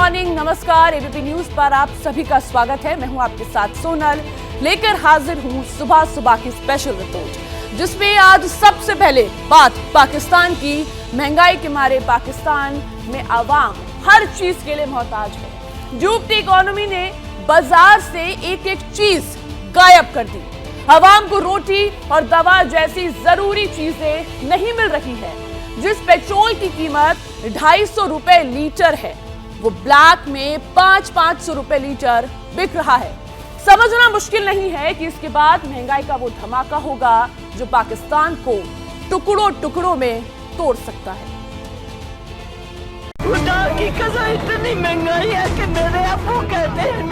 Morning, नमस्कार। ABP news पर आप सभी का स्वागत है। मैं हूं आपके साथ सोनल, लेकर हाजिर हूं सुबह सुबह की स्पेशल रिपोर्ट, जिसमें आज सबसे पहले बात पाकिस्तान की। महंगाई के मारे पाकिस्तान में आवाम हर चीज के लिए मोहताज है। डूबती इकोनॉमी ने बाजार से एक एक चीज गायब कर दी। आवाम को रोटी और दवा जैसी जरूरी चीजें नहीं मिल रही है। जिस पेट्रोल की कीमत 250 रुपए लीटर है, वो ब्लैक में 500 रुपए लीटर बिक रहा है। समझना मुश्किल नहीं है कि इसके बाद महंगाई का वो धमाका होगा जो पाकिस्तान को टुकड़ों टुकड़ों में तोड़ सकता है। खुदा की कसम इतनी महंगाई है कि मेरे अब्बू कहते हैं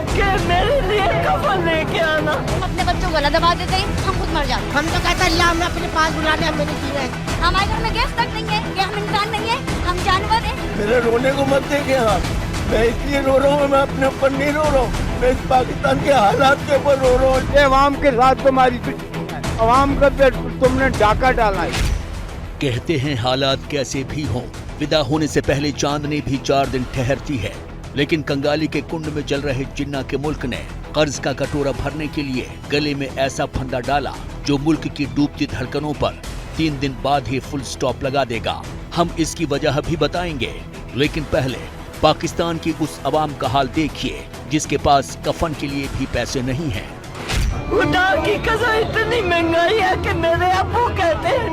कि मेरे लिए कफन लेके आना। अपने बच्चों को गला दबा देते हैं, हम खुद मर जाते। हम तो कहते हैं अल्लाह हमें अपने पास बुला ले, हमें नहीं है। हमारे घर में गैस तक नहीं है कि हम इंसान नहीं है, हम जानवर हैं। मेरे रोने को मत देखे आप, मैं इसलिए रो रहा हूँ, मैं अपने ऊपर नहीं रो रहा हूँ, मैं इस पाकिस्तान के हालात के ऊपर रो रहा हूँ। अवाम के साथ तुम्हारी अवाम का तुमने डाका डाला है। कहते हैं हालात कैसे भी हों, विदा होने से पहले चांदनी भी 4 दिन ठहरती है। लेकिन कंगाली के कुंड में जल रहे जिन्ना के मुल्क ने कर्ज का कटोरा भरने के लिए गले में ऐसा फंदा डाला जो मुल्क की डूबती धड़कनों पर 3 दिन बाद ही फुल स्टॉप लगा देगा। हम इसकी वजह भी बताएंगे, लेकिन पहले पाकिस्तान की उस अवाम का हाल देखिए जिसके पास कफन के लिए भी पैसे नहीं हैं। खुदा की कसम इतनी महंगाई है कि मेरे अब्बू कहते हैं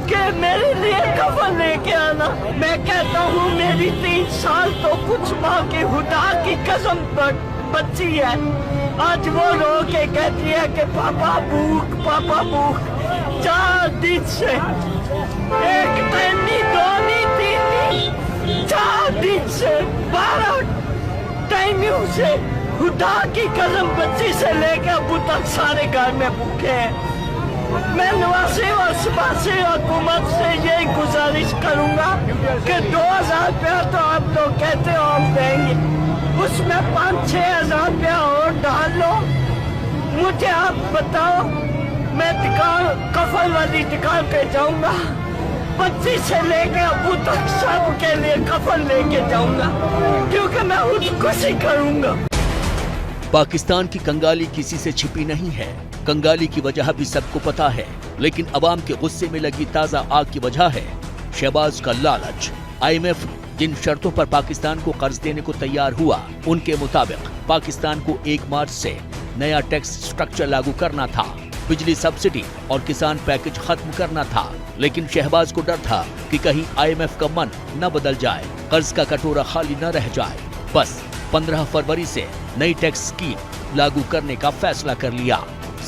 कि मेरे लिए कफन लेके आना। मैं कहता हूँ मेरी 3 साल तो कुछ माँ के खुदा की कसम पर बच्ची है। आज वो रो के कहती है कि पापा भूख, पापा भूख। 4 दिन से एक टाइम नहीं, 2 नहीं, 3 नहीं, 4 दिन से 12 टाइमों से खुदा की कसम बच्ची से लेकर अबू तक सारे घर में भूखे हैं। मैं नवासे और सुबासे हुकूमत से यही गुजारिश करूंगा कि 2000 रुपया तो आप लोग कहते हो हम देंगे, उसमें 5-6 हजार रुपया और डाल लो। मुझे आप बताओ, मैं कफन वाली दुकान पे जाऊंगा, बच्ची से लेके अबू तक सबके लिए कफन लेके जाऊंगा, क्योंकि मैं खुदकुशी करूंगा। पाकिस्तान की कंगाली किसी से छिपी नहीं है। कंगाली की वजह भी सबको पता है, लेकिन अवाम के गुस्से में लगी ताजा आग की वजह है शहबाज का लालच। IMF जिन शर्तों पर पाकिस्तान को कर्ज देने को तैयार हुआ, उनके मुताबिक पाकिस्तान को 1 मार्च से नया टैक्स स्ट्रक्चर लागू करना था, बिजली सब्सिडी और किसान पैकेज खत्म करना था। लेकिन शहबाज को डर था कि कहीं IMF का मन न बदल जाए, कर्ज का कटोरा खाली न रह जाए। बस 15 फरवरी से नई टैक्स स्कीम लागू करने का फैसला कर लिया।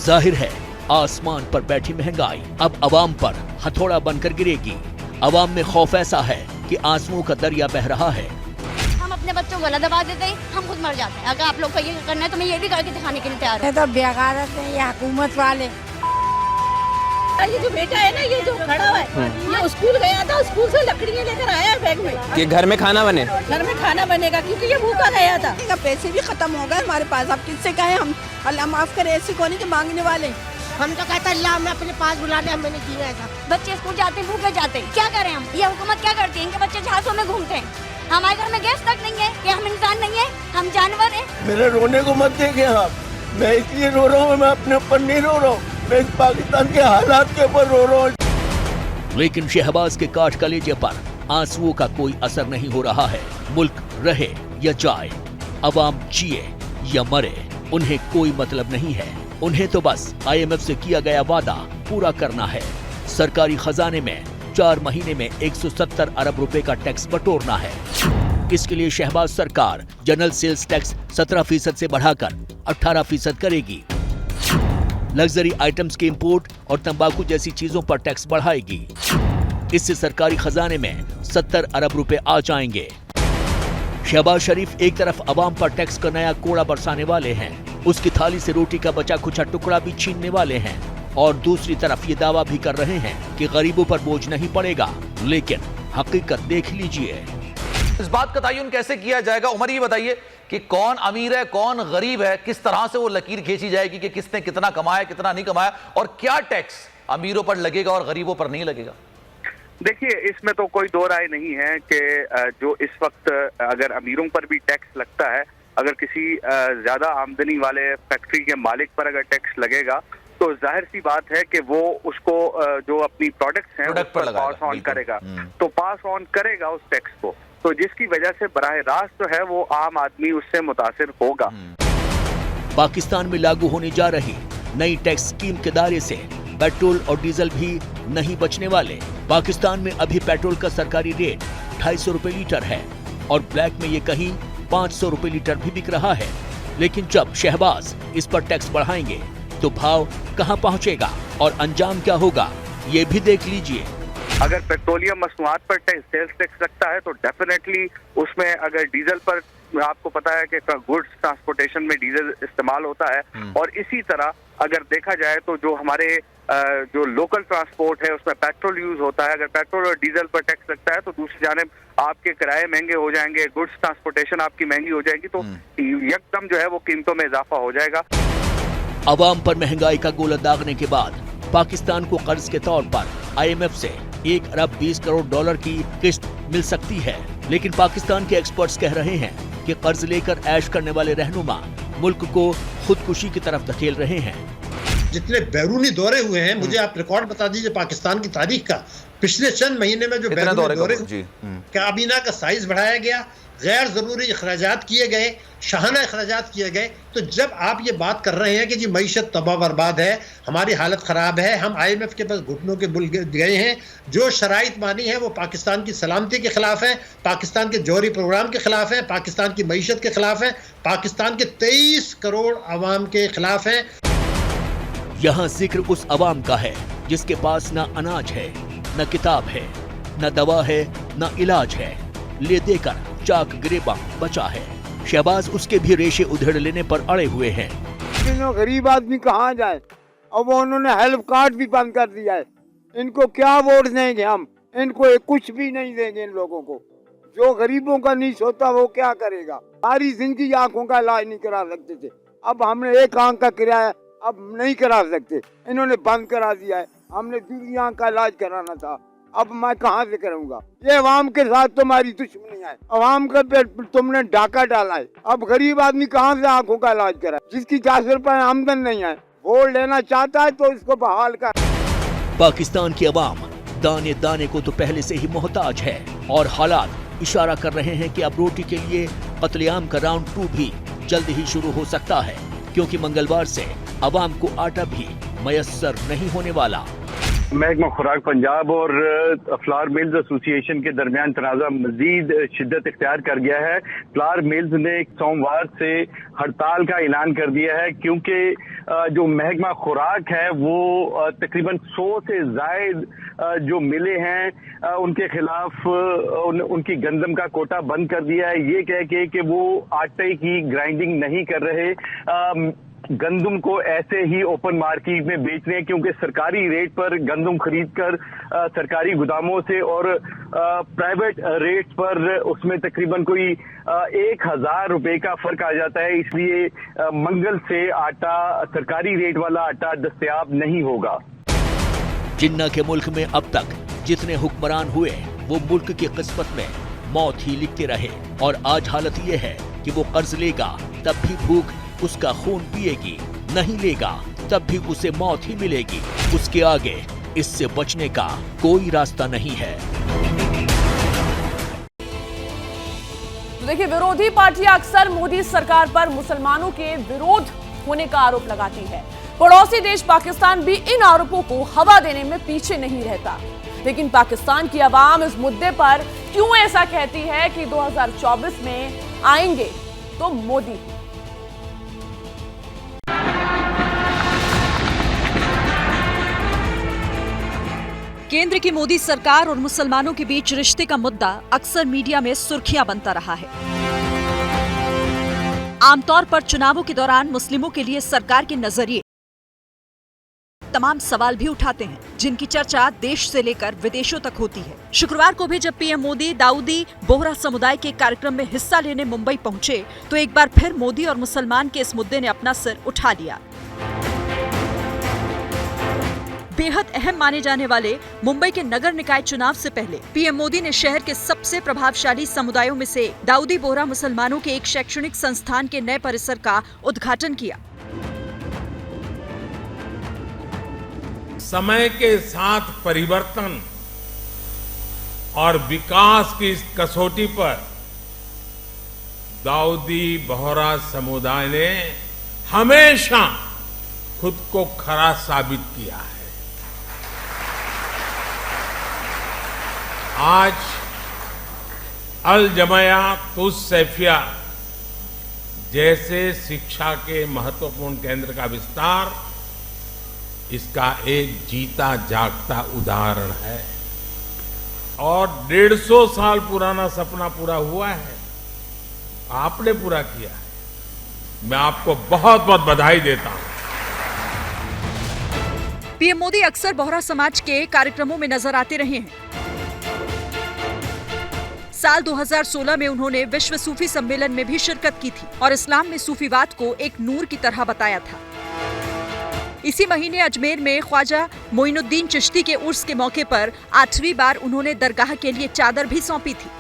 जाहिर है आसमान पर बैठी महंगाई अब अवाम पर हथौड़ा बनकर गिरेगी। अवाम में खौफ ऐसा है कि आंसुओं का दरिया बह रहा है। हम अपने बच्चों को गला दबा देते हैं, हम खुद मर जाते हैं। अगर आप लोग को ये करना है तो मैं ये भी करके दिखाने के लिए तैयार हूँ। ये तो बेगारत है ये हुकूमत वाले। ये जो बेटा है ना, ये जो खड़ा हुआ है, ये स्कूल गया था, स्कूल से लकड़ियाँ लेकर आया है बैग में कि घर में खाना बने। घर में खाना बनेगा क्योंकि ये भूखा गया था। पैसे भी खत्म हो गए हमारे पास, अब किससे कहें हम? अल्लाह माफ करे, ऐसे कोने के मांगने वाले। हम तो कहते हैं अल्लाह हमें अपने पास बुला ले, हमें नहीं किया ऐसा। बच्चे स्कूल जाते हैं, भूखे जाते हैं, क्या करें हम? ये हुकूमत क्या करती है? इनके बच्चे जहाजों में घूमते हैं। हमारे घर में गैस तक नहीं है कि हम इंसान नहीं है, हम जानवर हैं। मेरे रोने को मत देखे आप, मैं इसलिए रो रहा हूँ, मैं अपने ऊपर नहीं रो रहा हूँ, मैं इस पाकिस्तान के हालात के ऊपर रो रहा हूँ। लेकिन शहबाज के काट कलेजे पर आंसुओं का कोई असर नहीं हो रहा है। मुल्क रहे या जाए, अवाम जिए या मरे, उन्हें कोई मतलब नहीं है। उन्हें तो बस IMF से किया गया वादा पूरा करना है। सरकारी खजाने में 4 महीने में 170 अरब रुपए का टैक्स बटोरना है। इसके लिए शहबाज सरकार जनरल सेल्स टैक्स 17% से बढ़ाकर 18% करेगी। लग्जरी आइटम्स के इंपोर्ट और तंबाकू जैसी चीजों पर टैक्स बढ़ाएगी। इससे सरकारी खजाने में 70 अरब रुपए आ जाएंगे। शहबाज शरीफ एक तरफ अवाम पर टैक्स का नया कोड़ा बरसाने वाले हैं, उसकी थाली से रोटी का बचा खुचा टुकड़ा भी छीनने वाले हैं, और दूसरी तरफ ये दावा भी कर रहे हैं कि गरीबों पर बोझ नहीं पड़ेगा। लेकिन हकीकत देख लीजिए। इस बात का तयन कैसे किया जाएगा? उमर ये बताइए कि कौन अमीर है, कौन गरीब है, किस तरह से वो लकीर खींची जाएगी कि किसने कितना कमाया, कितना नहीं कमाया, और क्या टैक्स अमीरों पर लगेगा और गरीबों पर नहीं लगेगा? देखिए, इसमें तो कोई दो राय नहीं है कि जो इस वक्त अगर अमीरों पर भी टैक्स लगता है, अगर किसी ज्यादा आमदनी वाले फैक्ट्री के मालिक पर अगर टैक्स लगेगा तो जाहिर सी बात है कि वो उसको जो अपनी प्रोडक्ट्स हैं उस पर पास ऑन करेगा, तो पास ऑन करेगा उस टैक्स को, तो जिसकी वजह से बराह रास्त जो है वो आम आदमी उससे मुतासिर होगा। पाकिस्तान में लागू होने जा रही नई टैक्स स्कीम के दायरे से पेट्रोल और डीजल भी नहीं बचने वाले। पाकिस्तान में अभी पेट्रोल का सरकारी रेट 250 रुपए लीटर है और ब्लैक में ये कहीं 500 रुपए लीटर भी बिक रहा है। लेकिन जब शहबाज इस पर टैक्स बढ़ाएंगे तो भाव कहां पहुंचेगा और अंजाम क्या होगा, ये भी देख लीजिए। अगर पेट्रोलियम मसनूआत पर सेल्स टैक्स लगता है तो डेफिनेटली उसमें, अगर डीजल पर आपको पता है कि गुड्स ट्रांसपोर्टेशन में डीजल इस्तेमाल होता है, और इसी तरह अगर देखा जाए तो जो हमारे जो लोकल ट्रांसपोर्ट है उसमें पेट्रोल यूज होता है। अगर पेट्रोल और डीजल पर टैक्स लगता है तो दूसरी जानिब आपके किराए महंगे हो जाएंगे, गुड्स ट्रांसपोर्टेशन आपकी महंगी हो जाएगी, तो यकदम जो है वो कीमतों में इजाफा हो जाएगा। अवाम पर महंगाई का गोला दागने के बाद पाकिस्तान को कर्ज के तौर पर IMF से 1 अरब 20 करोड़ डॉलर की किस्त मिल सकती है। लेकिन पाकिस्तान के एक्सपर्ट्स कह रहे हैं कि कर्ज लेकर ऐश करने वाले रहनुमा मुल्क को खुदकुशी की तरफ धकेल रहे हैं। जितने बैरूनी दौरे हुए हैं, मुझे आप रिकॉर्ड बता दीजिए पाकिस्तान की तारीख का, पिछले चंद महीने में जो बैरूनी दौरे काबीना का साइज बढ़ाया गया, गैर जरूरी अखराजात किए गए, शाहाना अखराजात किए गए। तो जब आप ये बात कर रहे हैं कि जी मईशत तबाह बर्बाद है, हमारी हालत खराब है, हम IMF के पास घुटनों के बुल गए हैं, जो शराइत मानी है वो पाकिस्तान की सलामती के खिलाफ है, पाकिस्तान के जौहरी प्रोग्राम के खिलाफ है, पाकिस्तान की मईशत के खिलाफ है, पाकिस्तान के 23 करोड़ आवाम के खिलाफ है। यहाँ जिक्र उस अवाम का है जिसके पास न अनाज है, न किताब है, न दवा है, न इलाज है, ले देकर चाक गिरेबां बचा है। शहबाज उसके भी रेशे उधेड़ लेने पर अड़े हुए हैं। गरीब आदमी कहाँ जाए, अब उन्होंने हेल्प कार्ड भी बंद कर दिया है। इनको क्या वोट देंगे हम, इनको कुछ भी नहीं देंगे। इन लोगों को जो गरीबों का नहीं सोता वो क्या करेगा। सारी जिंदगी आंखों का इलाज नहीं करा सकते थे, अब हमने एक आंख का किराया अब नहीं करा सकते, इन्होंने बंद करा दिया है। हमने दूसरी आंख का इलाज कराना था, अब मैं कहाँ से करूँगा। ये अवाम के साथ तुम्हारी दुश्मनी है, अवाम के पे तुमने डाका डाला है। अब गरीब आदमी कहाँ से आंखों का इलाज कराए, जिसकी 400 रुपए आमदन नहीं है, वोट लेना चाहता है तो इसको बहाल कर। पाकिस्तान की अवाम दाने दाने को तो पहले से ही मोहताज है और हालात इशारा कर रहे हैं कि अब रोटी के लिए कत्लेआम का राउंड 2 भी जल्द ही शुरू हो सकता है, क्योंकि मंगलवार से अवाम को आटा भी मयस्सर नहीं होने वाला। महकमा खुराक पंजाब और फ्लावर मिल्स एसोसिएशन के दरमियान तनाज़ा मजीद शिद्दत इख्तियार कर गया है। फ्लावर मिल्स ने सोमवार से हड़ताल का ऐलान कर दिया है, क्योंकि जो महकमा खुराक है वो तकरीबन 100 से जायद जो मिले हैं उनके खिलाफ उनकी गंदम का कोटा बंद कर दिया है, ये कह के कि वो आटे की ग्राइंडिंग नहीं कर रहे, गंदम को ऐसे ही ओपन मार्केट में बेच रहे हैं, क्योंकि सरकारी रेट पर गंदम खरीदकर सरकारी गोदामों से और प्राइवेट रेट पर उसमें तकरीबन कोई 1000 रुपए का फर्क आ जाता है। इसलिए मंगल से आटा, सरकारी रेट वाला आटा दस्तयाब नहीं होगा। जिन्ना के मुल्क में अब तक जितने हुक्मरान हुए वो मुल्क की किस्मत में मौत ही लिखते रहे, और आज हालत ये है कि वो कर्ज लेगा तब भी भूख उसका खून पिएगी, नहीं लेगा तब भी उसे मौत ही मिलेगी। उसके आगे इससे बचने का कोई रास्ता नहीं है। तो देखिए, विरोधी पार्टियां अक्सर मोदी सरकार पर मुसलमानों के विरोध होने का आरोप लगाती है। पड़ोसी देश पाकिस्तान भी इन आरोपों को हवा देने में पीछे नहीं रहता। लेकिन पाकिस्तान की आवाम इस मुद्दे पर क्यों ऐसा कहती है कि 2024 में आएंगे तो मोदी। केंद्र की मोदी सरकार और मुसलमानों के बीच रिश्ते का मुद्दा अक्सर मीडिया में सुर्खियां बनता रहा है। आमतौर पर चुनावों के दौरान मुस्लिमों के लिए सरकार के नजरिए तमाम सवाल भी उठाते हैं, जिनकी चर्चा देश से लेकर विदेशों तक होती है। शुक्रवार को भी जब पीएम मोदी दाऊदी बोहरा समुदाय के कार्यक्रम में हिस्सा लेने मुंबई पहुंचे तो एक बार फिर मोदी और मुसलमान के इस मुद्दे ने अपना सिर उठा लिया। बेहद अहम माने जाने वाले मुंबई के नगर निकाय चुनाव से पहले पीएम मोदी ने शहर के सबसे प्रभावशाली समुदायों में से दाऊदी बोहरा मुसलमानों के एक शैक्षणिक संस्थान के नए परिसर का उद्घाटन किया। समय के साथ परिवर्तन और विकास की इस कसौटी पर दाऊदी बोहरा समुदाय ने हमेशा खुद को खरा साबित किया है। आज अल जमाया तुस सैफिया जैसे शिक्षा के महत्वपूर्ण केंद्र का विस्तार इसका एक जीता जागता उदाहरण है और 150 साल पुराना सपना पूरा हुआ है, आपने पूरा किया है। मैं आपको बहुत बहुत बधाई देता हूं। पीएम मोदी अक्सर बोहरा समाज के कार्यक्रमों में नजर आते रहे हैं। साल 2016 में उन्होंने विश्व सूफी सम्मेलन में भी शिरकत की थी और इस्लाम में सूफीवाद को एक नूर की तरह बताया था। इसी महीने अजमेर में ख्वाजा मोइनुद्दीन चिश्ती के उर्स के मौके पर 8वीं बार उन्होंने दरगाह के लिए चादर भी सौंपी थी।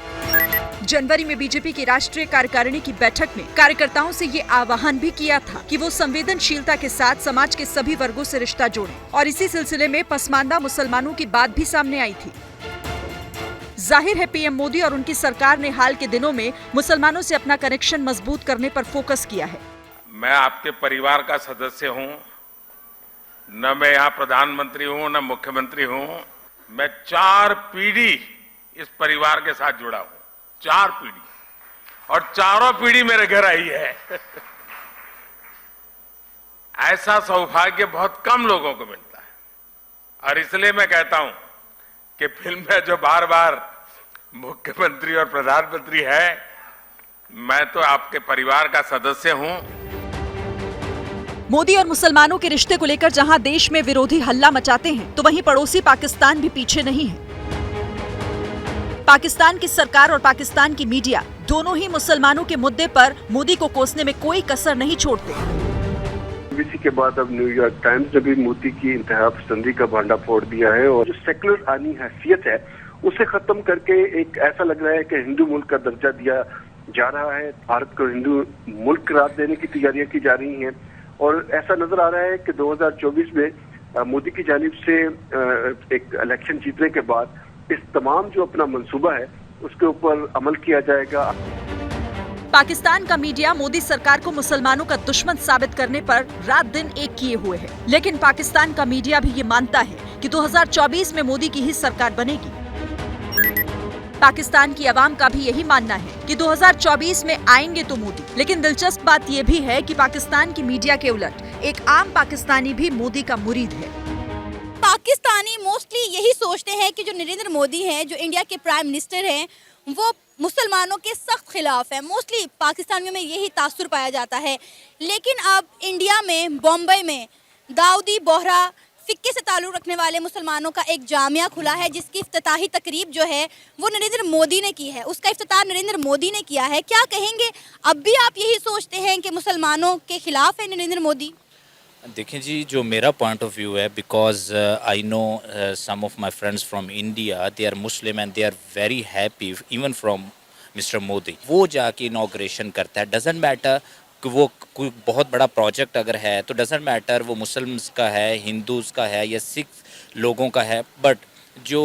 जनवरी में बीजेपी की राष्ट्रीय कार्यकारिणी की बैठक में कार्यकर्ताओं से ये आह्वान भी किया था कि वो संवेदनशीलता के साथ समाज के सभी वर्गों से रिश्ता जोड़ें और इसी सिलसिले में पसमानदा मुसलमानों की बात भी सामने आई थी। जाहिर है पीएम मोदी और उनकी सरकार ने हाल के दिनों में मुसलमानों से अपना कनेक्शन मजबूत करने पर फोकस किया है। मैं आपके परिवार का सदस्य हूं, न मैं यहाँ प्रधानमंत्री हूं न मुख्यमंत्री हूं। मैं 4 पीढ़ी इस परिवार के साथ जुड़ा हूं, 4 पीढ़ी, और चारों पीढ़ी मेरे घर आई है। ऐसा सौभाग्य बहुत कम लोगों को मिलता है और इसलिए मैं कहता हूं कि फिल्म में जो बार बार मुख्यमंत्री और प्रधानमंत्री है, मैं तो आपके परिवार का सदस्य हूं। मोदी और मुसलमानों के रिश्ते को लेकर जहां देश में विरोधी हल्ला मचाते हैं, तो वहीं पड़ोसी पाकिस्तान भी पीछे नहीं है। पाकिस्तान की सरकार और पाकिस्तान की मीडिया दोनों ही मुसलमानों के मुद्दे पर मोदी को कोसने में कोई कसर नहीं छोड़ते। बीबीसी के बाद अब न्यूयॉर्क टाइम्स ने भी मोदी की इंतहा पसंदी का भांडा फोड़ दिया है और जो सेकुलर आनी हैसियत है उसे खत्म करके एक ऐसा लग रहा है कि हिंदू मुल्क का दर्जा दिया जा रहा है। भारत को हिंदू मुल्क करार देने की तैयारियां की जा रही हैं और ऐसा नजर आ रहा है कि 2024 में मोदी की जानिब से एक इलेक्शन जीतने के बाद इस तमाम जो अपना मंसूबा है उसके ऊपर अमल किया जाएगा। पाकिस्तान का मीडिया मोदी सरकार को मुसलमानों का दुश्मन साबित करने पर रात दिन एक किए हुए है, लेकिन पाकिस्तान का मीडिया भी ये मानता है कि 2024 में मोदी की ही सरकार बनेगी। पाकिस्तान की आवाम का भी यही मानना है कि 2024 में आएंगे तो मोदी, लेकिन दिलचस्प बात ये भी है कि पाकिस्तान की मीडिया के उलट एक आम पाकिस्तानी भी मोदी का मुरीद है। पाकिस्तानी मोस्टली यही सोचते हैं कि जो नरेंद्र मोदी हैं, जो इंडिया के प्राइम मिनिस्टर हैं, वो मुसलमानों के सख्त खिलाफ है। मोस्टली पाकिस्तानियों में यही तासुर पाया जाता है। लेकिन अब इंडिया में, बॉम्बे में दाऊदी बोहरा फिक्के से ताल्लुक़ रखने वाले मुसलमानों का एक जामिया खुला है, जिसकी इफ्तिताही तकरीब जो है वो नरेंद्र मोदी ने की है। उसका इफ्तिताह नरेंद्र मोदी ने किया है। क्या कहेंगे, अब भी आप यही सोचते हैं कि मुसलमानों के खिलाफ है नरेंद्र मोदी? देखिए जी, जो मेरा पॉइंट ऑफ व्यू है, because I know some of my friends from India, they are Muslim and they are very happy even from mister Modi. वो जाके इनॉग्रेशन करता है, डजेंट मैटर कि वो कोई बहुत बड़ा प्रोजेक्ट अगर है तो डजेंट मैटर वो मुसल्म्स का है, हिंदूज़ का है या सिख लोगों का है, बट जो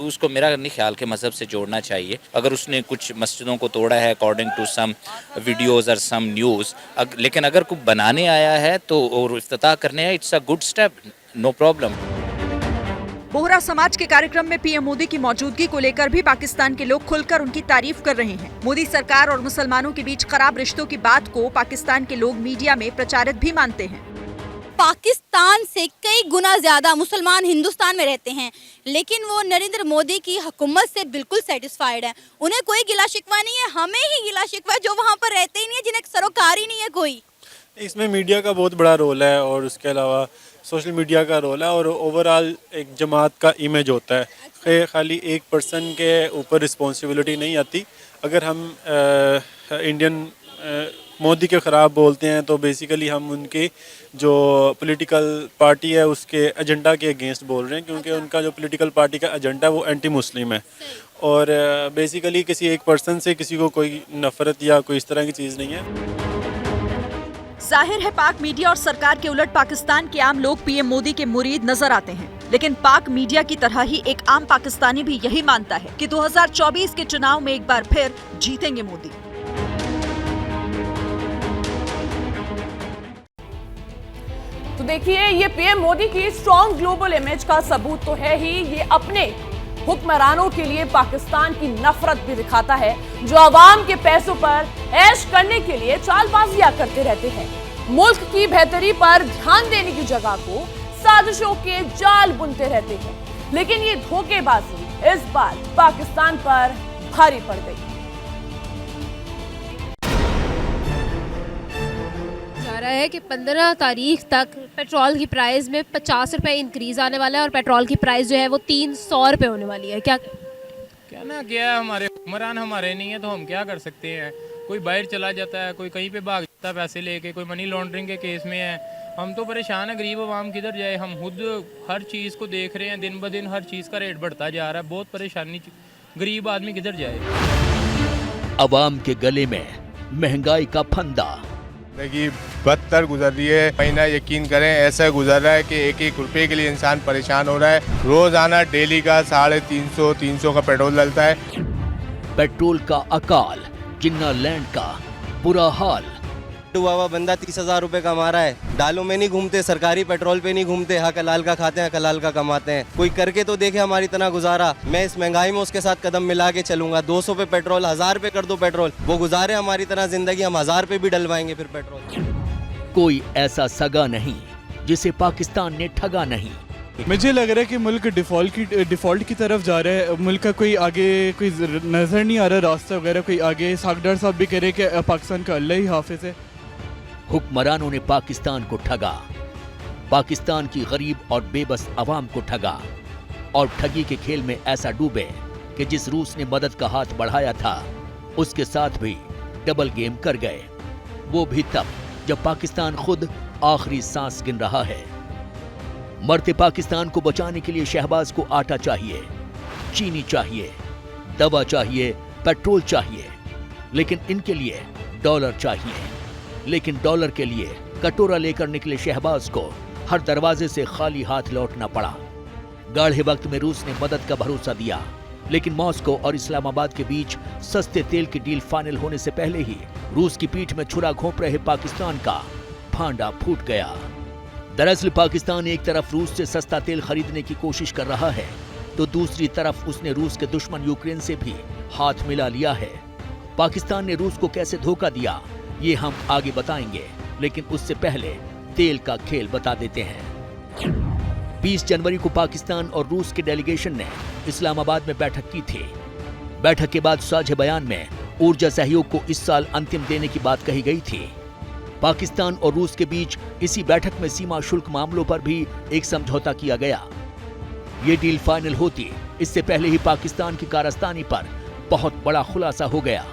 उसको मेरा नहीं ख्याल के मज़हब से जोड़ना चाहिए। अगर उसने कुछ मस्जिदों को तोड़ा है अकॉर्डिंग टू सम वीडियोज़ और सम न्यूज़, लेकिन अगर कोई बनाने आया है तो और इफ्तिताह करने है, it's a good step, no problem. Bohra समाज के कार्यक्रम में पीएम मोदी की मौजूदगी को लेकर भी पाकिस्तान के लोग खुलकर उनकी तारीफ कर रहे हैं। मोदी सरकार और मुसलमानों के बीच खराब रिश्तों की बात को पाकिस्तान के लोग मीडिया में प्रचारित भी मानते हैं। पाकिस्तान से कई गुना ज्यादा मुसलमान हिंदुस्तान में रहते हैं, लेकिन वो नरेंद्र मोदी की हुकूमत से बिल्कुल सेटिस्फाइड है। उन्हें कोई गिला शिकवा नहीं है, हमें ही गिला शिकवा जो वहाँ पर रहते ही नहीं है, जिन्हें सरोकार ही नहीं है कोई। इसमें मीडिया का बहुत बड़ा रोल है और उसके अलावा सोशल मीडिया का रोल है और ओवरऑल एक जमात का इमेज होता है। खाली एक पर्सन के ऊपर रिस्पॉन्सिबिलिटी नहीं आती। अगर हम इंडियन मोदी के ख़राब बोलते हैं तो बेसिकली हम उनके जो पॉलिटिकल पार्टी है उसके एजेंडा के अगेंस्ट बोल रहे हैं, क्योंकि उनका जो पॉलिटिकल पार्टी का एजेंडा है वो एंटी मुस्लिम है। और बेसिकली किसी एक पर्सन से किसी को कोई नफरत या कोई इस तरह की चीज़ नहीं है। जाहिर है पाक मीडिया और सरकार के उलट पाकिस्तान के आम लोग पीएम मोदी के मुरीद नजर आते हैं, लेकिन पाक मीडिया की तरह ही एक आम पाकिस्तानी भी यही मानता है कि 2024 के चुनाव में एक बार फिर जीतेंगे मोदी। तो देखिए, ये पीएम मोदी की स्ट्रॉन्ग ग्लोबल इमेज का सबूत तो है ही, ये अपने हुक्मरानों के लिए पाकिस्तान की नफरत भी दिखाता है, जो आवाम के पैसों पर ऐश करने के लिए चालबाजियां करते रहते हैं। मुल्क की बेहतरी पर ध्यान देने की जगह को साजिशों के जाल बुनते रहते हैं, लेकिन ये धोखेबाजी इस बार पाकिस्तान पर भारी पड़ गई। जा रहा है कि 15 तारीख तक पेट्रोल की प्राइस में 50 रुपए इंक्रीज आने वाला है और पेट्रोल की प्राइस जो है वो 300 रुपए होने वाली है। क्या कहना क्या है, हमारे हुक्मरान हमारे नहीं है तो हम क्या कर सकते हैं। कोई बाहर चला जाता है, कोई कहीं पे भाग जाता है पैसे लेके, कोई मनी लॉन्ड्रिंग के केस में है। हम तो परेशान है, गरीब आवाम किधर जाए। हम खुद हर चीज़ को देख रहे हैं, दिन ब दिन हर चीज़ का रेट बढ़ता जा रहा है। बहुत परेशानी, गरीब आदमी किधर जाए। अवाम के गले में महंगाई का फंदा। जिंदगी बदतर गुजर रही है। महीना यकीन करें ऐसा गुजर रहा है कि एक एक रुपए के लिए इंसान परेशान हो रहा है। रोजाना डेली का 350 का पेट्रोल डलता है। पेट्रोल का अकाल, जिन्ना लैंड का बुरा हाल। हुआ बंदा 30,000 रुपए कमा रहा है, डालों में नहीं घूमते, सरकारी पेट्रोल पे नहीं घूमते, हक हलाल का खाते हैं, हक हलाल का कमाते हैं। कोई करके तो देखे हमारी तरह गुजारा। मैं इस महंगाई में उसके साथ कदम मिला के चलूंगा। 200 पे पेट्रोल, 1000 पे कर दो पेट्रोल, वो गुजारे हमारी तरह जिंदगी, हम 1000 पे भी डलवाएंगे फिर पेट्रोल। कोई ऐसा सगा नहीं जिसे पाकिस्तान ने ठगा नहीं। मुझे लग रहा है कि मुल्क डिफॉल्ट की तरफ जा रहा है। मुल्क का कोई आगे कोई नजर नहीं आ रहा रास्ता वगैरह कोई आगे। सागदार साहब भी कह रहे कि पाकिस्तान का अल्लाह ही हाफिज है। हुक्मरानों ने पाकिस्तान को ठगा, पाकिस्तान की गरीब और बेबस अवाम को ठगा, और ठगी के खेल में ऐसा डूबे कि जिस रूस ने मदद का हाथ बढ़ाया था उसके साथ भी डबल गेम कर गए। वो भी तब जब पाकिस्तान खुद आखिरी सांस गिन रहा है। मरते पाकिस्तान को बचाने के लिए शहबाज को आटा चाहिए, चीनी चाहिए, दवा चाहिए, पेट्रोल चाहिए, लेकिन इनके लिए डॉलर चाहिए। लेकिन डॉलर के लिए कटोरा लेकर निकले शहबाज को हर दरवाजे से खाली हाथ लौटना पड़ा। गाढ़े वक्त में रूस ने मदद का भरोसा दिया, लेकिन मॉस्को और इस्लामाबाद के बीच सस्ते तेल की डील फाइनल होने से पहले ही रूस की पीठ में छुरा घोंप रहे पाकिस्तान का भांडा फूट गया। दरअसल पाकिस्तान एक तरफ रूस से सस्ता तेल खरीदने की कोशिश कर रहा है, तो दूसरी तरफ उसने रूस के दुश्मन यूक्रेन से भी हाथ मिला लिया है। पाकिस्तान ने रूस को कैसे धोखा दिया ये हम आगे बताएंगे, लेकिन उससे पहले तेल का खेल बता देते हैं। 20 जनवरी को पाकिस्तान और रूस के डेलीगेशन ने इस्लामाबाद में बैठक की थी। बैठक के बाद साझे बयान में ऊर्जा सहयोग को इस साल अंतिम देने की बात कही गई थी। पाकिस्तान और रूस के बीच इसी बैठक में सीमा शुल्क मामलों पर भी एक समझौता किया गया। ये डील फाइनल होती इससे पहले ही पाकिस्तान की कारस्तानी पर बहुत बड़ा खुलासा हो गया।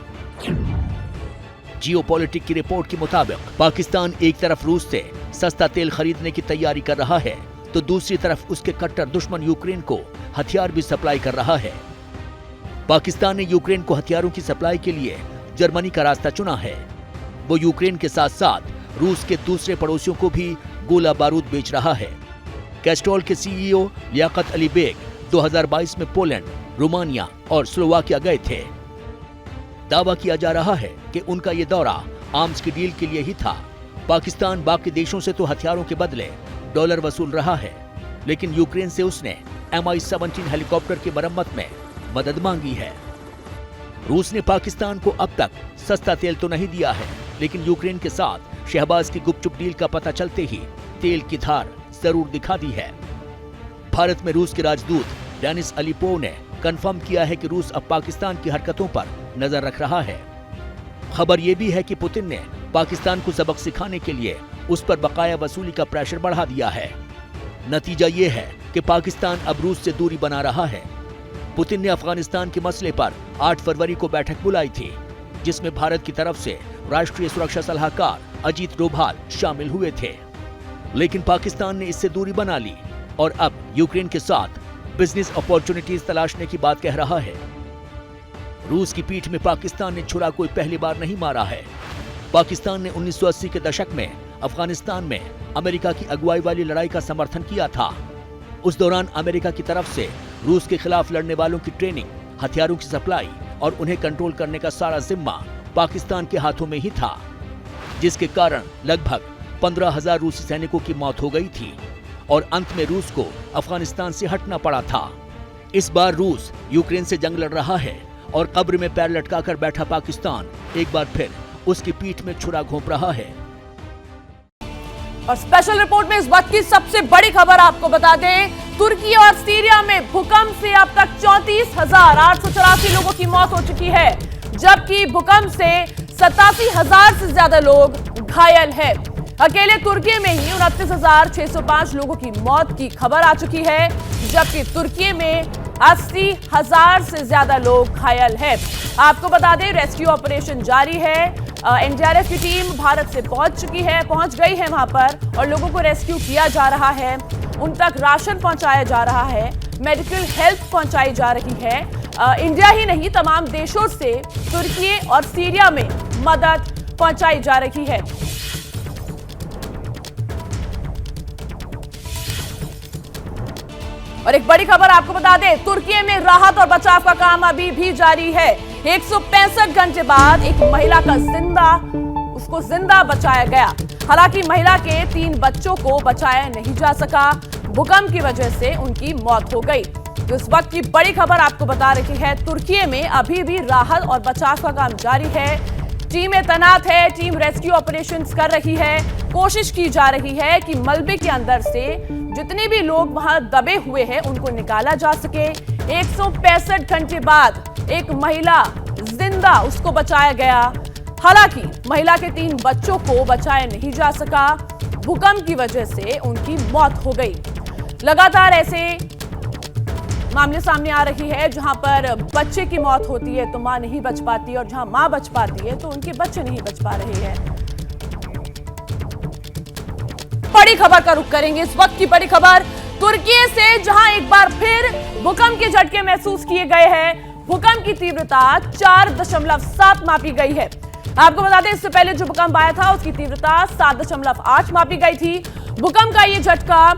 जियोपॉलिटिक की रिपोर्ट के मुताबिक पाकिस्तान एक तरफ रूस से सस्ता तेल खरीदने की तैयारी कर रहा है, तो दूसरी तरफ उसके कट्टर दुश्मन यूक्रेन को हथियार भी सप्लाई कर रहा है। पाकिस्तान ने यूक्रेन को हथियारों की सप्लाई के लिए जर्मनी का रास्ता चुना है। वो यूक्रेन के साथ साथ रूस के दूसरे पड़ोसियों को भी गोला बारूद बेच रहा है। कैस्ट्रोल के सीईओ लियाकत अली बेग 2022 में पोलैंड, रोमानिया और स्लोवाकिया गए थे। दावा किया जा रहा है कि उनका ये दौरा आर्म्स की डील के लिए ही था। पाकिस्तान बाकी देशों से तो हथियारों के बदले डॉलर वसूल रहा है, लेकिन यूक्रेन से उसने Mi-17 हेलीकॉप्टर की मरम्मत में मदद मांगी है। रूस ने पाकिस्तान को अब तक सस्ता तेल तो नहीं दिया है, लेकिन यूक्रेन के साथ शहबाज की गुपचुप डील का पता चलते ही तेल की धार जरूर दिखा दी है। भारत में रूस के राजदूत डेनिस अलीपोव ने कंफर्म किया है कि रूस अब पाकिस्तान की हरकतों पर नजर रख रहा है। खबर यह भी है कि पुतिन ने पाकिस्तान को सबक सिखाने के लिए उस पर बकाया वसूली का प्रेशर बढ़ा दिया है। नतीजा ये है कि पाकिस्तान अब रूस से दूरी बना रहा है। पुतिन ने अफगानिस्तान के मसले पर 8 फरवरी को बैठक बुलाई थी, जिसमें भारत की तरफ से राष्ट्रीय सुरक्षा सलाहकार अजीत डोभाल शामिल हुए थे। लेकिन पाकिस्तान ने इससे दूरी बना ली और अब यूक्रेन के साथ बिजनेस अपॉर्चुनिटीज तलाशने की बात कह रहा है। रूस की पीठ में पाकिस्तान ने छुरा कोई पहली बार नहीं मारा है। पाकिस्तान ने 1980 के दशक में अफगानिस्तान में अमेरिका की अगुवाई वाली लड़ाई का समर्थन किया था। उस दौरान अमेरिका की तरफ से रूस के खिलाफ लड़ने वालों की ट्रेनिंग, हथियारों की सप्लाई और उन्हें कंट्रोल करने का सारा जिम्मा पाकिस्तान के हाथों में ही था, जिसके कारण लगभग 15,000 रूसी सैनिकों की मौत हो गई थी और अंत में रूस को अफगानिस्तान से हटना पड़ा था। इस बार रूस यूक्रेन से जंग लड़ रहा है और कब्र में पैर लटकाकर बैठा पाकिस्तान एक बार फिर उसकी पीठ में छुरा घोंप रहा है। और स्पेशल रिपोर्ट में इस वक्त की सबसे बड़ी खबर आपको बता दें, तुर्की और सीरिया में भूकंप से अब तक 34,884 लोगों की मौत हो चुकी है, जबकि भूकंप से 87,000 से ज्यादा लोग घायल हैं। अकेले तुर्की में ही 29,605 लोगों की मौत की खबर आ चुकी है, जबकि तुर्की में 80,000 से ज्यादा लोग घायल हैं। आपको बता दें रेस्क्यू ऑपरेशन जारी है। एनडीआरएफ की टीम भारत से पहुंच गई है वहां पर और लोगों को रेस्क्यू किया जा रहा है, उन तक राशन पहुंचाया जा रहा है, मेडिकल हेल्प पहुंचाई जा रही है। इंडिया ही नहीं तमाम देशों से तुर्की और सीरिया में मदद पहुंचाई जा रही है। और एक बड़ी खबर आपको बता दें, तुर्की में राहत और बचाव का काम अभी भी जारी है। 165 घंटे बाद एक महिला का जिंदा बचाया गया। हालांकि महिला के 3 बच्चों को बचाया नहीं जा सका, भूकंप की वजह से उनकी मौत हो गई। तो इस वक्त की बड़ी खबर आपको बता रही है, तुर्की में अभी भी राहत और बचाव का काम जारी है। टीमें तैनात है, टीम रेस्क्यू ऑपरेशंस कर रही है, कोशिश की जा रही है कि मलबे के अंदर से जितने भी लोग वहां दबे हुए हैं उनको निकाला जा सके। 165 घंटे बाद एक महिला जिंदा, उसको बचाया गया। हालांकि महिला के 3 बच्चों को बचाया नहीं जा सका, भूकंप की वजह से उनकी मौत हो गई। लगातार ऐसे मामले सामने आ रही है जहां पर बच्चे की मौत होती है तो मां नहीं बच पाती, और जहां मां बच पाती है तो उनके बच्चे नहीं बच पा रहे हैं। बड़ी खबर का रुख करेंगे, इस वक्त की बड़ी खबर तुर्की से, जहां एक बार फिर भूकंप के झटके महसूस किए गए हैं। भूकंप की तीव्रता 4.7 मापी गई है। आपको बता दें इससे पहले जो भूकंप आया था उसकी तीव्रता 7.8 मापी गई थी। भूकंप का ये झटका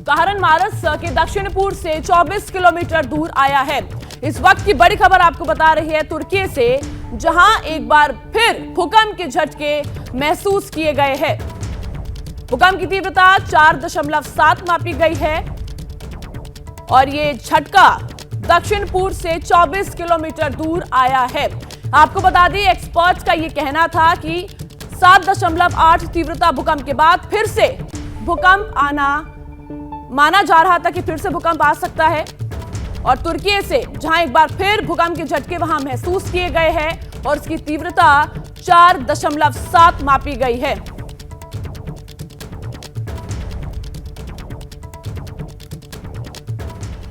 कहरनमारस के दक्षिण पूर्व से 24 किलोमीटर दूर आया है। इस वक्त की बड़ी खबर आपको बता रही है तुर्की से, जहां एक बार फिर भूकंप के झटके महसूस किए गए हैं। भूकंप की तीव्रता 4.7 मापी गई है और ये झटका दक्षिण पूर्व से 24 किलोमीटर दूर आया है। आपको बता दें एक्सपर्ट्स का ये कहना था कि 7.8 तीव्रता भूकंप के बाद फिर से भूकंप आना माना जा रहा था कि फिर से भूकंप आ सकता है। और तुर्की से जहां एक बार फिर भूकंप के झटके वहां महसूस किए गए हैं और इसकी तीव्रता 4.7 मापी गई है।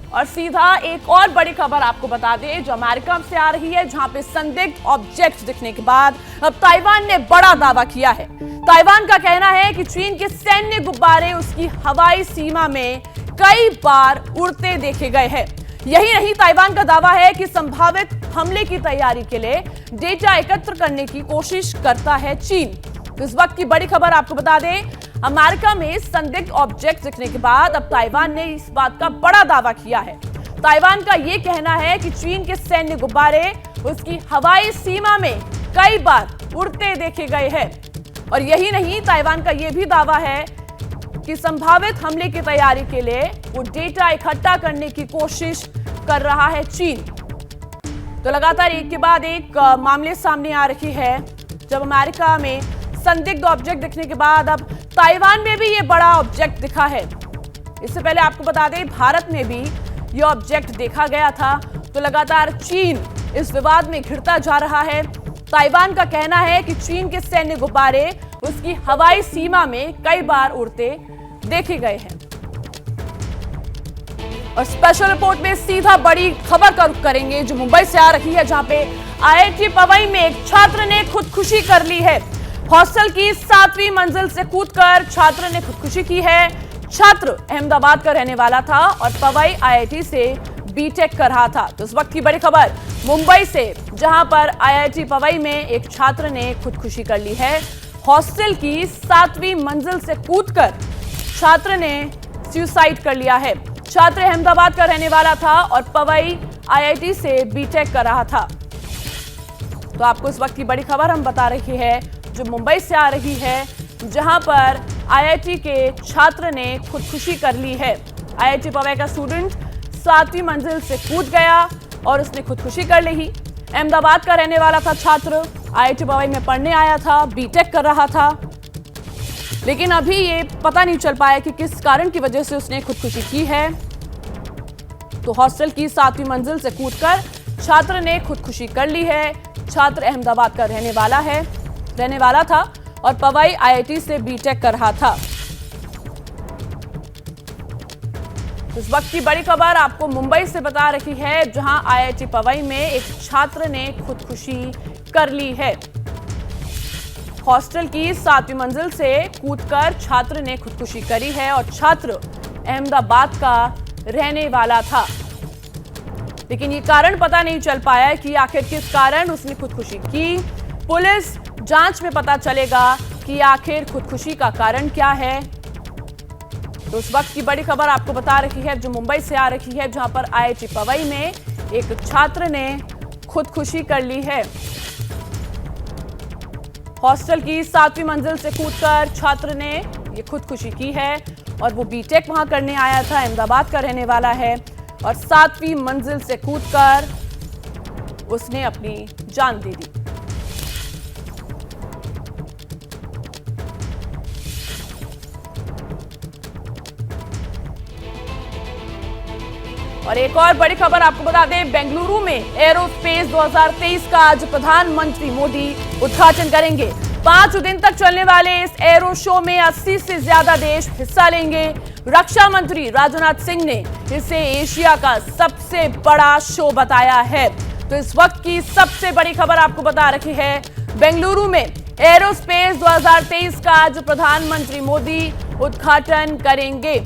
और सीधा एक और बड़ी खबर आपको बता दें जो अमेरिका से आ रही है, जहां पे संदिग्ध ऑब्जेक्ट दिखने के बाद अब ताइवान ने बड़ा दावा किया है। ताइवान का कहना है कि चीन के सैन्य गुब्बारे उसकी हवाई सीमा में कई बार उड़ते देखे गए हैं। यही नहीं, ताइवान का दावा है कि संभावित हमले की तैयारी के लिए डेटा एकत्र करने की कोशिश करता है चीन। तो इस वक्त की बड़ी खबर आपको बता दें, अमेरिका में संदिग्ध ऑब्जेक्ट दिखने के बाद अब ताइवान ने इस बात का बड़ा दावा किया है। ताइवान का यह कहना है कि चीन के सैन्य गुब्बारे उसकी हवाई सीमा में कई बार उड़ते देखे गए हैं। और यही नहीं, ताइवान का यह भी दावा है कि संभावित हमले की तैयारी के लिए वो डेटा इकट्ठा करने की कोशिश कर रहा है चीन। तो लगातार एक के बाद एक मामले सामने आ रही है। जब अमेरिका में संदिग्ध ऑब्जेक्ट दिखने के बाद अब ताइवान में भी ये बड़ा ऑब्जेक्ट दिखा है। इससे पहले आपको बता दें भारत में भी ये ऑब्जेक्ट देखा गया था। तो लगातार चीन इस विवाद में घिरता जा रहा है। ताइवान का कहना है कि चीन के सैन्य गुब्बारे उसकी हवाई सीमा में कई बार उड़ते देखे गए हैं। और स्पेशल रिपोर्ट में सीधा बड़ी खबर का रुख करेंगे जो मुंबई से आ रही है, जहां पे आईआईटी पवई में एक छात्र ने खुदकुशी कर ली है। हॉस्टल की 7वीं मंजिल से कूदकर छात्र ने खुदकुशी की है। छात्र अहमदाबाद का रहने वाला था और पवई आईआईटी से बीटेक कर रहा था। तो इस वक्त की बड़ी खबर मुंबई से, जहां पर आईआईटी पवई में एक छात्र ने खुदकुशी कर ली है। हॉस्टल की 7वीं मंजिल से कूदकर छात्र ने सुसाइड कर लिया है। छात्र अहमदाबाद का रहने वाला था और पवई आईआईटी से बीटेक कर रहा था। तो आपको इस वक्त की बड़ी खबर हम बता रही है जो मुंबई से आ रही है, जहां पर आईआईटी के छात्र ने खुदकुशी कर ली है। आईआईटी पवई का स्टूडेंट 7वीं मंजिल से कूद गया और उसने खुदकुशी कर ली। अहमदाबाद का रहने वाला था छात्र, आईआईटी पवई में पढ़ने आया था, बीटेक कर रहा था, लेकिन अभी ये पता नहीं चल पाया कि किस कारण की वजह से उसने खुदकुशी की है। तो हॉस्टल की 7वीं मंजिल से कूदकर छात्र ने खुदकुशी कर ली है। छात्र अहमदाबाद का रहने वाला था और पवई आईआईटी से बीटेक कर रहा था। इस वक्त की बड़ी खबर आपको मुंबई से बता रही है, जहां आईआईटी पवई में एक छात्र ने खुदकुशी कर ली है। हॉस्टल की 7वीं मंजिल से कूदकर छात्र ने खुदकुशी करी है और छात्र अहमदाबाद का रहने वाला था, लेकिन ये कारण पता नहीं चल पाया कि आखिर किस कारण उसने खुदकुशी की। पुलिस जांच में पता चलेगा कि आखिर खुदकुशी का कारण क्या है। तो उस वक्त की बड़ी खबर आपको बता रही है जो मुंबई से आ रही है, जहां पर आईआईटी पवई में एक छात्र ने खुदकुशी कर ली है। हॉस्टल की 7वीं मंजिल से कूदकर छात्र ने ये खुदकुशी की है और वो बीटेक वहां करने आया था, अहमदाबाद का रहने वाला है और 7वीं मंजिल से कूदकर उसने अपनी जान दे दी। और एक और बड़ी खबर आपको बता दें, बेंगलुरु में एरोस्पेस 2023 का आज प्रधानमंत्री मोदी उद्घाटन करेंगे। 5 दिन तक चलने वाले इस एरो शो में 80 से ज्यादा देश हिस्सा लेंगे। रक्षा मंत्री राजनाथ सिंह ने इसे एशिया का सबसे बड़ा शो बताया है। तो इस वक्त की सबसे बड़ी खबर आपको बता रही है, बेंगलुरु में एरोस्पेस 2023 का आज प्रधानमंत्री मोदी उद्घाटन करेंगे।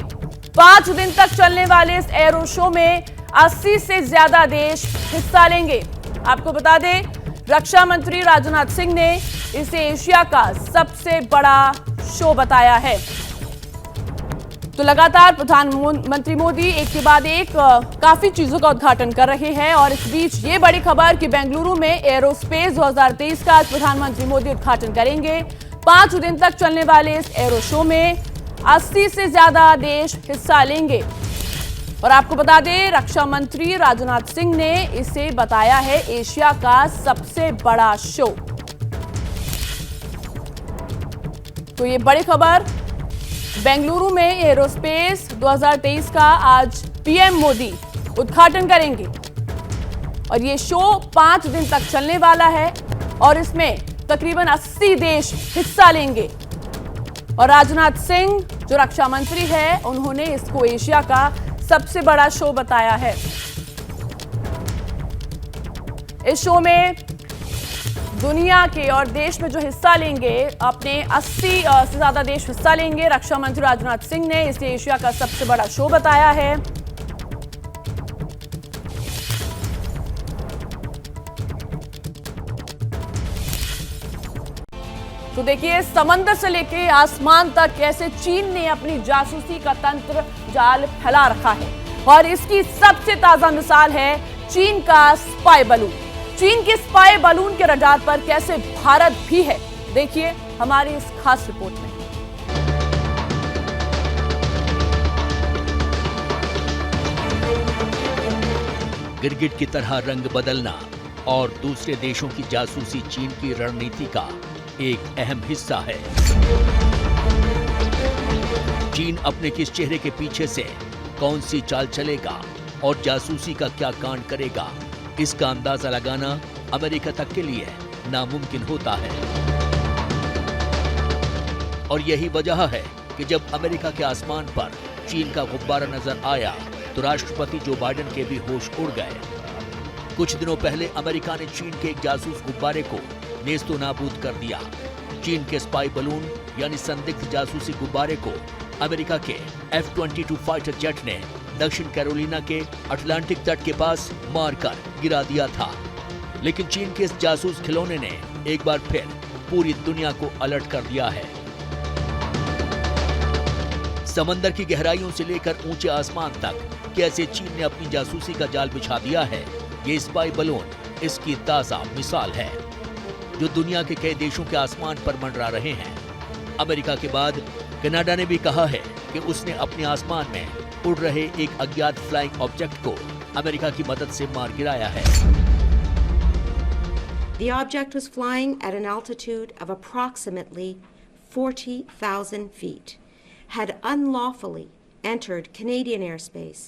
5 दिन तक चलने वाले इस एरो शो में 80 से ज्यादा देश हिस्सा लेंगे। आपको बता दें, रक्षा मंत्री राजनाथ सिंह ने इसे एशिया का सबसे बड़ा शो बताया है। तो लगातार प्रधानमंत्री मोदी एक के बाद एक काफी चीजों का उद्घाटन कर रहे हैं और इस बीच ये बड़ी खबर कि बेंगलुरु में एरोस्पेस 2023 का आज प्रधानमंत्री मोदी उद्घाटन करेंगे। 5 दिन तक चलने वाले इस एरो शो में 80 से ज्यादा देश हिस्सा लेंगे और आपको बता दें, रक्षा मंत्री राजनाथ सिंह ने इसे बताया है एशिया का सबसे बड़ा शो। तो ये बड़ी खबर, बेंगलुरु में एरोस्पेस 2023 का आज पीएम मोदी उद्घाटन करेंगे और ये शो 5 दिन तक चलने वाला है और इसमें तकरीबन 80 देश हिस्सा लेंगे। और राजनाथ सिंह जो रक्षा मंत्री है, उन्होंने इसको एशिया का सबसे बड़ा शो बताया है। इस शो में दुनिया के और देश में जो हिस्सा लेंगे, अपने 80 से ज्यादा देश हिस्सा लेंगे। रक्षा मंत्री राजनाथ सिंह ने इसे एशिया का सबसे बड़ा शो बताया है। तो देखिए, समंदर से लेके आसमान तक कैसे चीन ने अपनी जासूसी का तंत्र जाल फैला रखा है और इसकी सबसे ताजा मिसाल है चीन का स्पाई बलून। चीन के स्पाई बलून के रडार पर कैसे भारत भी है, देखिए हमारी इस खास रिपोर्ट में। गिरगिट की तरह रंग बदलना और दूसरे देशों की जासूसी चीन की रणनीति का एक अहम हिस्सा है। चीन अपने किस चेहरे के पीछे से कौन सी चाल चलेगा और जासूसी का क्या कांड करेगा, इसका अंदाजा लगाना अमेरिका तक के लिए नामुमकिन होता है। और यही वजह है कि जब अमेरिका के आसमान पर चीन का गुब्बारा नजर आया तो राष्ट्रपति जो बाइडेन के भी होश उड़ गए। कुछ दिनों पहले अमेरिका ने चीन के एक जासूस गुब्बारे को नेस्तो नाबूद कर दिया। चीन के स्पाई बलून यानी संदिग्ध जासूसी गुब्बारे को अमेरिका के F-22 फाइटर जेट ने दक्षिण कैरोलिना के अटलांटिक तट के पास मारकर गिरा दिया था। लेकिन चीन के इस जासूस खिलौने ने एक बार फिर पूरी दुनिया को अलर्ट कर दिया है। समंदर की गहराइयों से लेकर ऊंचे आसमान तक कैसे चीन ने अपनी जासूसी का जाल बिछा दिया है, ये स्पाई बलून इसकी ताजा मिसाल है, जो दुनिया के कई देशों के आसमान पर मंडरा रहे हैं। अमेरिका के बाद कनाडा ने भी कहा है कि उसने अपने आसमान में उड़ रहे एक अज्ञात फ्लाइंग ऑब्जेक्ट को अमेरिका की मदद से मार गिराया है। The object was flying at an altitude of approximately 40,000 feet, had unlawfully entered Canadian airspace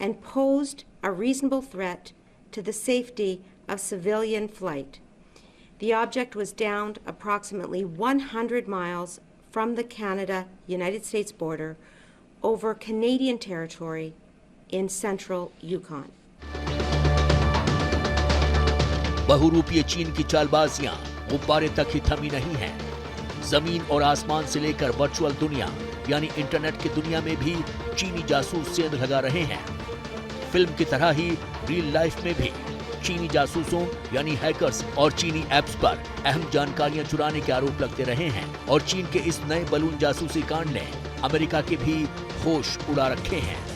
and posed a reasonable threat to the safety of civilian flight. The object was downed approximately 100 miles from the Canada-United States border over Canadian territory in central Yukon. बहुरूपीय चीन की चालबाजियां गुब्बारे तक ही थमी नहीं हैं। जमीन और आसमान से लेकर वर्चुअल दुनिया यानी इंटरनेट की दुनिया में भी चीनी जासूस सेंध लगा रहे हैं। फिल्म की तरह ही रियल लाइफ में भी चीनी जासूसों यानी हैकर्स और चीनी ऐप्स पर अहम जानकारियां चुराने के आरोप लगते रहे हैं और चीन के इस नए बलून जासूसी कांड ने अमेरिका के भी होश उड़ा रखे हैं।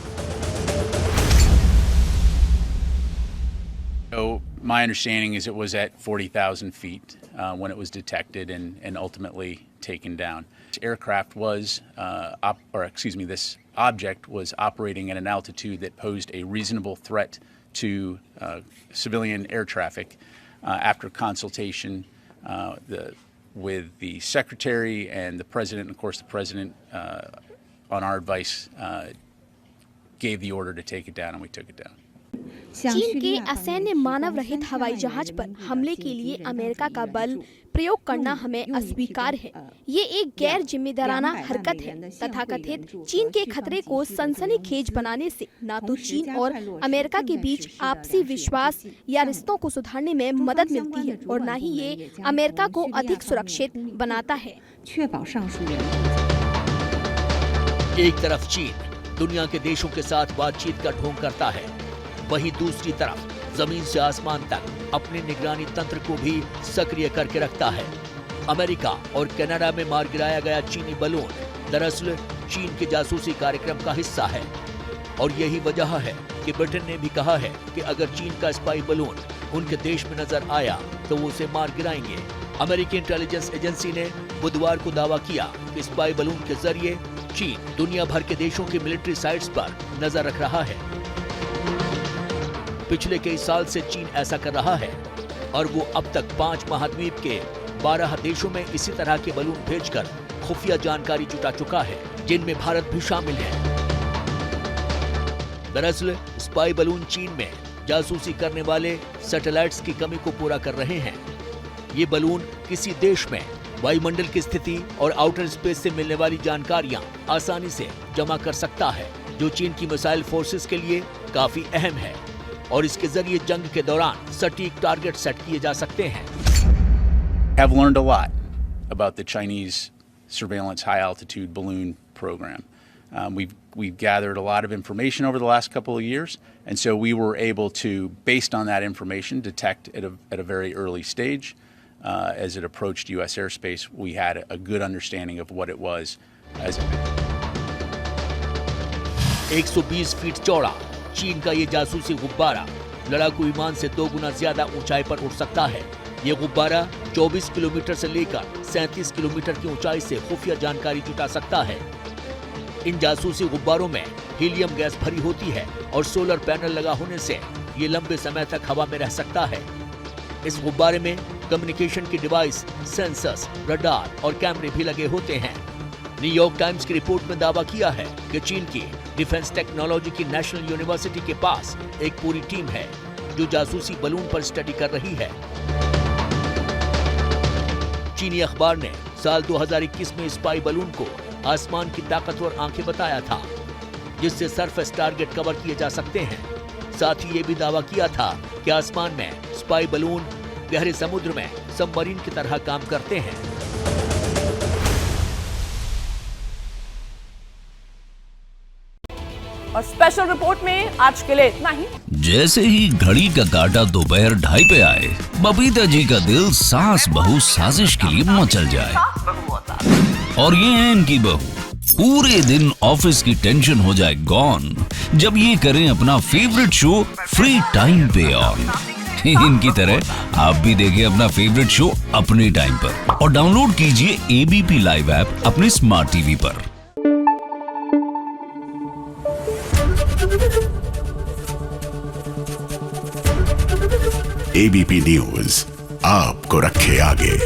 So my understanding is it was at 40,000 feet when it was detected and ultimately taken down. This aircraft was, this object was operating at an altitude that posed a reasonable threat to civilian air traffic. After consultation with the secretary and the president, and of course the president, on our advice, gave the order to take it down, and we took it down. चीन के असैन्य मानव रहित हवाई जहाज पर हमले के लिए America का बल प्रयोग करना हमें अस्वीकार है। ये एक गैर जिम्मेदाराना हरकत है। तथाकथित चीन के खतरे को सनसनीखेज बनाने से न तो चीन और अमेरिका के बीच आपसी विश्वास या रिश्तों को सुधारने में मदद मिलती है और न ही ये अमेरिका को अधिक सुरक्षित बनाता है। एक तरफ चीन दुनिया के देशों के साथ बातचीत का ढोंग करता है, वहीं दूसरी तरफ जमीन से आसमान तक अपने निगरानी तंत्र को भी सक्रिय करके रखता है। अमेरिका और कनाडा में मार गिराया गया चीनी बलून दरअसल चीन के जासूसी कार्यक्रम का हिस्सा है और यही वजह है कि ब्रिटेन ने भी कहा है कि अगर चीन का स्पाई बलून उनके देश में नजर आया तो वो उसे मार गिराएंगे। अमेरिकी इंटेलिजेंस एजेंसी ने बुधवार को दावा किया कि स्पाई बलून के जरिए चीन दुनिया भर के देशों के मिलिट्री साइट्स पर नजर रख रहा है। पिछले कई साल से चीन ऐसा कर रहा है और वो अब तक 5 महाद्वीप के 12 देशों में इसी तरह के बलून भेजकर खुफिया जानकारी जुटा चुका है, जिनमें भारत भी शामिल है। दरअसल स्पाई बलून चीन में जासूसी करने वाले सैटेलाइट्स की कमी को पूरा कर रहे हैं। ये बलून किसी देश में वायुमंडल की स्थिति और आउटर स्पेस से मिलने वाली जानकारियां आसानी से जमा कर सकता है, जो चीन की मिसाइल फोर्सेस के लिए काफी अहम है और इसके जरिए जंग के दौरान सटीक टारगेट सेट किए जा सकते हैं। Have learned a lot about the Chinese surveillance high altitude balloon program. We've gathered a lot of information over the last couple of years, and so we were able to, based on that information, detect at a very early stage. As it approached U.S. airspace, we had a good understanding of what it was. 120 feet चौड़ा चीन का ये जासूसी गुब्बारा लड़ाकू विमान से 2 गुना ज्यादा ऊंचाई पर उड़ सकता है। ये गुब्बारा 24 किलोमीटर से लेकर 37 किलोमीटर की ऊंचाई से खुफिया जानकारी जुटा सकता है। इन जासूसी गुब्बारों में हीलियम गैस भरी होती है और सोलर पैनल लगा होने से ये लंबे समय तक हवा में रह सकता है। इस गुब्बारे में कम्युनिकेशन की डिवाइस, सेंसर्स, रडार और कैमरे भी लगे होते हैं। न्यूयॉर्क टाइम्स की रिपोर्ट में दावा किया है कि चीन की डिफेंस टेक्नोलॉजी की नेशनल यूनिवर्सिटी के पास एक पूरी टीम है जो जासूसी बलून पर स्टडी कर रही है। चीनी अखबार ने साल 2021 में स्पाई बलून को आसमान की ताकतवर आंखें बताया था, जिससे सरफेस टारगेट कवर किए जा सकते हैं। साथ ही ये भी दावा किया था कि आसमान में स्पाई बलून गहरे समुद्र में सबमरीन की तरह काम करते हैं। और स्पेशल रिपोर्ट में आज के लिए इतना ही। जैसे ही घड़ी का काटा दोपहर 2:30 पे आए, बबीता जी का दिल सास बहू साजिश के लिए मचल जाए। और ये है इनकी बहू, पूरे दिन ऑफिस की टेंशन हो जाए गॉन जब ये करें अपना फेवरेट शो फ्री टाइम पे ऑन। इनकी तरह आप भी देखें अपना फेवरेट शो अपने टाइम पर और डाउनलोड कीजिए ABP लाइव ऐप अपने स्मार्ट टीवी पर। ABP न्यूज आपको रखे आगे।